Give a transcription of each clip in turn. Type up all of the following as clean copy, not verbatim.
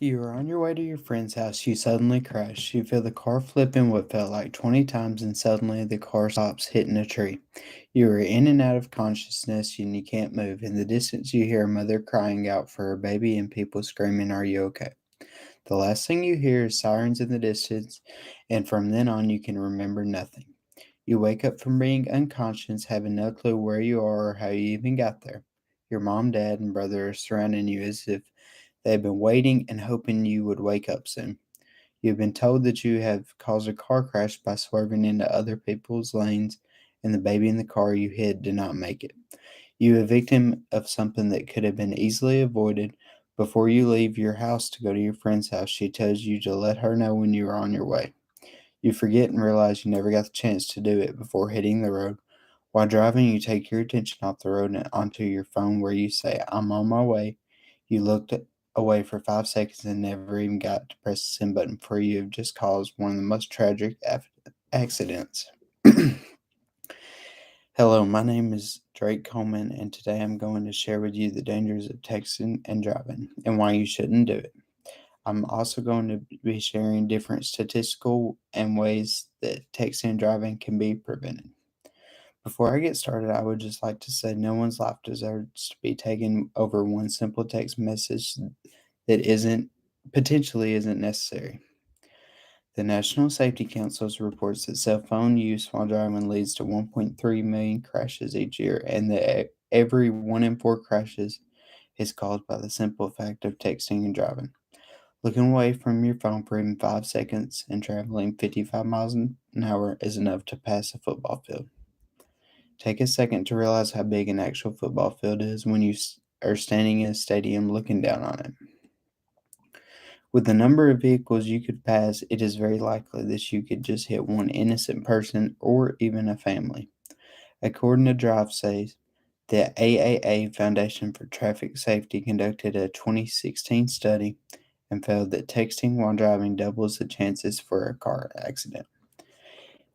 You were on your way to your friend's house. You suddenly crash. You feel the car flipping what felt like 20 times, and suddenly the car stops hitting a tree. You are in and out of consciousness and you can't move. In the distance, you hear a mother crying out for her baby and people screaming, "Are you okay?" The last thing you hear is sirens in the distance, and from then on, you can remember nothing. You wake up from being unconscious, having no clue where you are or how you even got there. Your mom, dad, and brother are surrounding you as if they have been waiting and hoping you would wake up soon. You have been told that you have caused a car crash by swerving into other people's lanes, and the baby in the car you hid did not make it. You are a victim of something that could have been easily avoided. Before you leave your house to go to your friend's house, she tells you to let her know when you are on your way. You forget and realize you never got the chance to do it before hitting the road. While driving, you take your attention off the road and onto your phone where you say, "I'm on my way." You looked away for 5 seconds and never even got to press the send button before you have just caused one of the most tragic accidents. Hello, my name is Drake Coleman, and today I'm going to share with you the dangers of texting and driving and why you shouldn't do it. I'm also going to be sharing different statistical and ways that texting and driving can be prevented. Before I get started, I would just like to say no one's life deserves to be taken over one simple text message that isn't potentially isn't necessary. The National Safety Council reports that cell phone use while driving leads to 1.3 million crashes each year, and that every 1 in 4 crashes is caused by the simple fact of texting and driving. Looking away from your phone for even 5 seconds and traveling 55 miles an hour is enough to pass a football field. Take a second to realize how big an actual football field is when you are standing in a stadium looking down on it. With the number of vehicles you could pass, it is very likely that you could just hit one innocent person or even a family. According to DriveSafe, the AAA Foundation for Traffic Safety conducted a 2016 study and found that texting while driving doubles the chances for a car accident.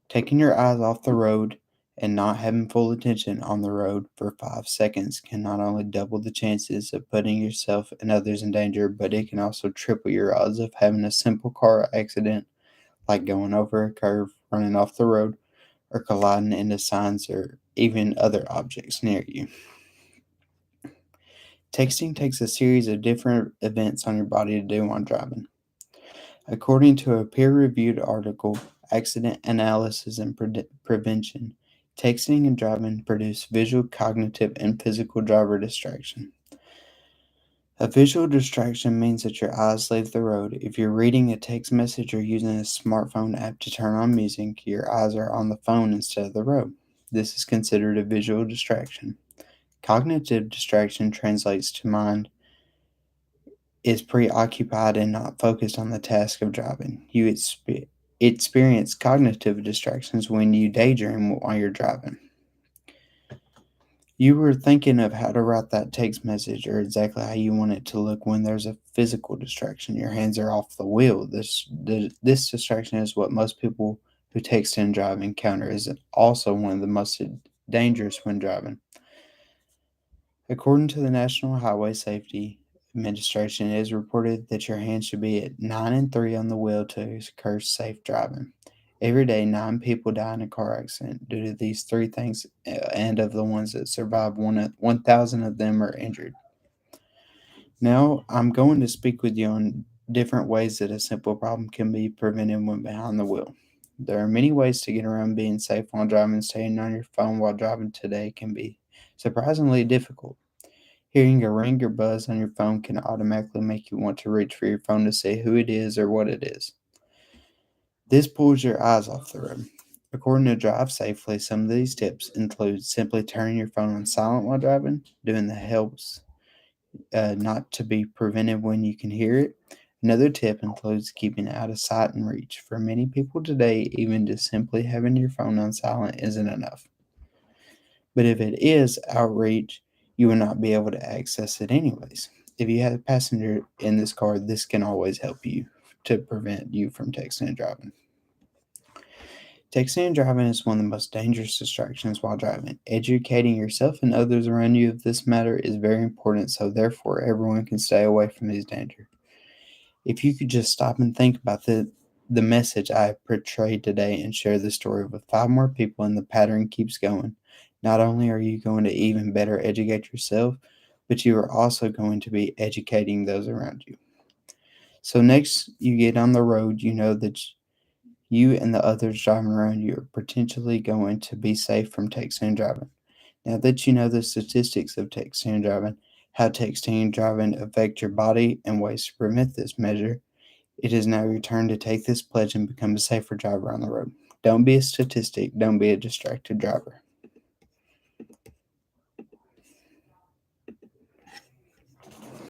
Taking your eyes off the road and not having full attention on the road for 5 seconds can not only double the chances of putting yourself and others in danger, but it can also triple your odds of having a simple car accident like going over a curve, running off the road, or colliding into signs or even other objects near you. Texting takes a series of different events on your body to do while driving. According to a peer reviewed article, Accident Analysis and Prevention, texting and driving produce visual, cognitive, and physical driver distraction. A visual distraction means that your eyes leave the road. If you're reading a text message or using a smartphone app to turn on music, your eyes are on the phone instead of the road. This is considered a visual distraction. Cognitive distraction translates to mind is preoccupied and not focused on the task of driving. You experience cognitive distractions when you daydream while you're driving. You were thinking of how to write that text message or exactly how you want it to look when there's a physical distraction. Your hands are off the wheel. This distraction is what most people who text and drive encounter is also one of the most dangerous when driving. According to the National Highway Safety Administration, it is reported that your hands should be at 9 and 3 on the wheel to encourage safe driving. Every day, 9 people die in a car accident due to these three things, and of the ones that survive, 1,000 of them are injured. Now, I'm going to speak with you on different ways that a simple problem can be prevented when behind the wheel. There are many ways to get around being safe while driving. Staying on your phone while driving today can be surprisingly difficult. Hearing a ring or buzz on your phone can automatically make you want to reach for your phone to see who it is or what it is. This pulls your eyes off the road. According to Drive Safely, some of these tips include simply turning your phone on silent while driving, doing the helps not to be prevented when you can hear it. Another tip includes keeping it out of sight and reach. For many people today, even just simply having your phone on silent isn't enough. But if it is outreach, you will not be able to access it anyways. If you have a passenger in this car, this can always help you to prevent you from texting and driving. Texting and driving is one of the most dangerous distractions while driving. Educating yourself and others around you of this matter is very important, so therefore everyone can stay away from these dangers. If you could just stop and think about the message I portrayed today and share the story with 5 more people, and the pattern keeps going, not only are you going to even better educate yourself, but you are also going to be educating those around you. So next you get on the road, you know that you and the others driving around you are potentially going to be safe from texting and driving. Now that you know the statistics of texting and driving, how texting and driving affect your body, and ways to prevent this measure, it is now your turn to take this pledge and become a safer driver on the road. Don't be a statistic. Don't be a distracted driver.